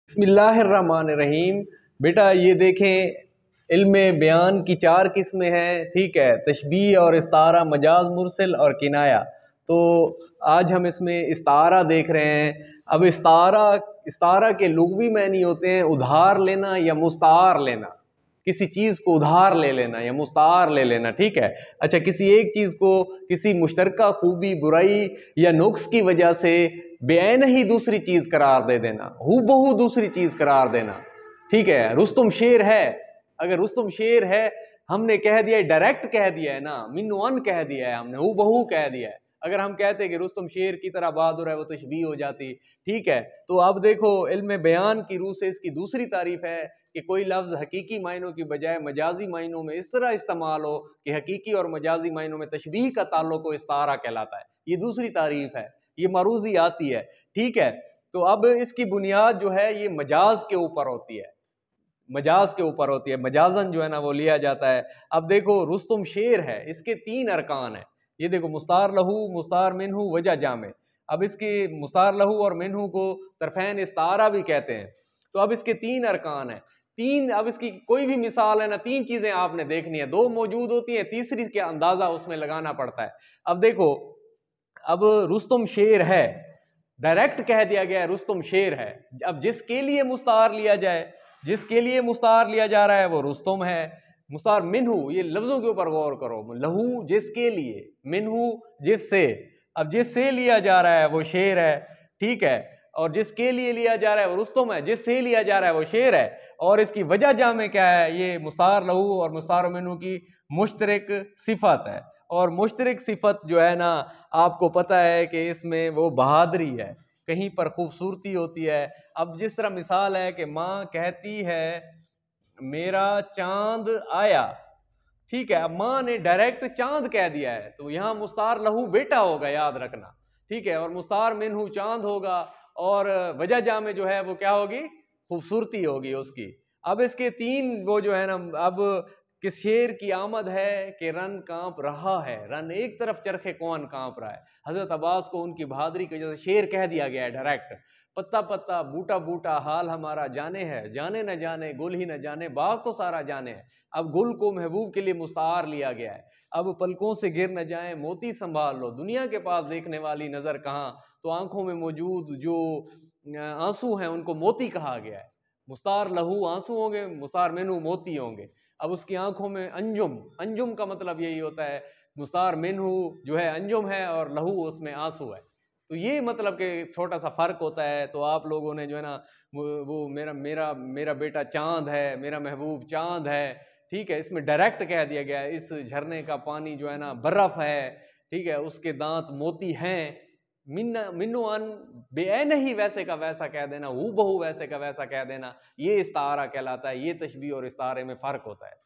बिस्मिल्लाहिर्रहमानिर्रहीम। बेटा ये देखें, इल्म बयान की चार किस्में हैं। ठीक है, तशबीह और इस्तारा, मजाज मुरसल और किनाया। तो आज हम इसमें इस्तारा देख रहे हैं। अब इस्तारा इस्तारा के लुग़वी मानी होते हैं उधार लेना या मुस्तार लेना, किसी चीज़ को उधार ले लेना या मुस्तार ले लेना। ठीक है, अच्छा, किसी एक चीज़ को किसी मुश्तरका खूबी, बुराई या नुक्स की वजह से बेऐन ही दूसरी चीज़ करार दे देना, हूबहू दूसरी चीज़ करार देना। ठीक है, रुस्तुम शेर है, अगर रुस्तुम शेर है हमने कह दिया, डायरेक्ट कह दिया है ना, मिन्नुअन कह दिया है हमने, हूबहू कह दिया है। अगर हम कहते कि रुस्तुम शेर की तरह बहादुर है, वो तशबीह हो जाती। ठीक है, तो अब देखो इल्म बयान की रूह से इसकी दूसरी तारीफ है कि कोई लफ्ज़ हकीकी मायनों की बजाय मजाजी मायनों में इस तरह इस्तेमाल हो कि हकीकी और मजाजी मायनों में तशबीह का ताल्लुक इस्तारा कहलाता है। ये दूसरी तारीफ है, ये मरूजी आती है। ठीक है, तो अब इसकी बुनियाद जो है ये मजाज के ऊपर होती है, मजाज के ऊपर होती है, मजाजन जो है ना वो लिया जाता है। अब देखो रुस्तुम शेर है, इसके तीन अरकान है। ये देखो, मुस्तार लहू, मुस्तार मिन्हू, वजह जामे। अब इसके मुस्तार लहू और मिन्हू को तरफैन इस्तारा भी कहते हैं। तो अब इसके तीन अरकान है, तीन। अब इसकी कोई भी मिसाल है ना, तीन चीजें आपने देखनी है, दो मौजूद होती है, तीसरी के अंदाजा उसमें लगाना पड़ता है। अब देखो, अब रुस्तुम शेर है, डायरेक्ट कह दिया गया है रुस्तुम शेर है। अब जिसके लिए मुस्तार लिया जाए, जिसके लिए मुस्तार लिया जा रहा है वो रुस्तुम है। मुस्तार मिन्हू, ये लफ्जों के ऊपर गौर करो, लहू जिसके लिए, मिन्हू जिससे। अब जिससे लिया जा रहा है वो शेर है। ठीक है, और जिसके लिए लिया जा रहा है वो रुस्तुम है, जिससे लिया जा रहा है वो शेर है। और इसकी वजह जामे क्या है, ये मुस्तार लहू और मुस्तार मिन्हू की मुश्तरक सिफत है। और मुश्तरक सिफत जो है ना, आपको पता है कि इसमें वो बहादुरी है, कहीं पर खूबसूरती होती है। अब जिस तरह मिसाल है कि माँ कहती है मेरा चांद आया। ठीक है, अब माँ ने डायरेक्ट चांद कह दिया है, तो यहां मुस्तार लहू बेटा होगा, याद रखना। ठीक है, और मुस्तार मिन्हू चांद होगा, और वजह जामे जो है वो क्या होगी, खूबसूरती होगी उसकी। अब इसके तीन वो जो है ना, अब किस शेर की आमद है कि रन कांप रहा है, रन एक तरफ चरखे कौन कांप रहा है। हजरत अब्बास को उनकी बहादुरी की वजह से शेर कह दिया गया है डायरेक्ट। पत्ता पत्ता बूटा बूटा हाल हमारा जाने है, जाने न जाने गुल ही न जाने, बाग तो सारा जाने है। अब गुल को महबूब के लिए मुस्तार लिया गया है। अब पलकों से गिर न जाए मोती संभाल लो, दुनिया के पास देखने वाली नजर कहाँ, तो आंखों में मौजूद जो आंसू हैं उनको मोती कहा गया है। मुस्तार लहू आंसू होंगे, मुस्तार मेनू मोती होंगे। अब उसकी आंखों में अंजुम, अंजुम का मतलब यही होता है, मुस्तार मिन्हू जो है अंजुम है और लहू उसमें आंसू है। तो ये मतलब कि छोटा सा फर्क होता है। तो आप लोगों ने जो है ना, वो मेरा मेरा मेरा बेटा चांद है, मेरा महबूब चांद है। ठीक है, इसमें डायरेक्ट कह दिया गया है, इस झरने का पानी जो है ना बर्फ है। ठीक है, उसके दांत मोती हैं। मिन्नो अन बेऐन ही वैसे का वैसा कह देना, हूबहू वैसे का वैसा कह देना, ये इस्तारा कहलाता है। ये तशबीह और इस्तारे में फर्क होता है।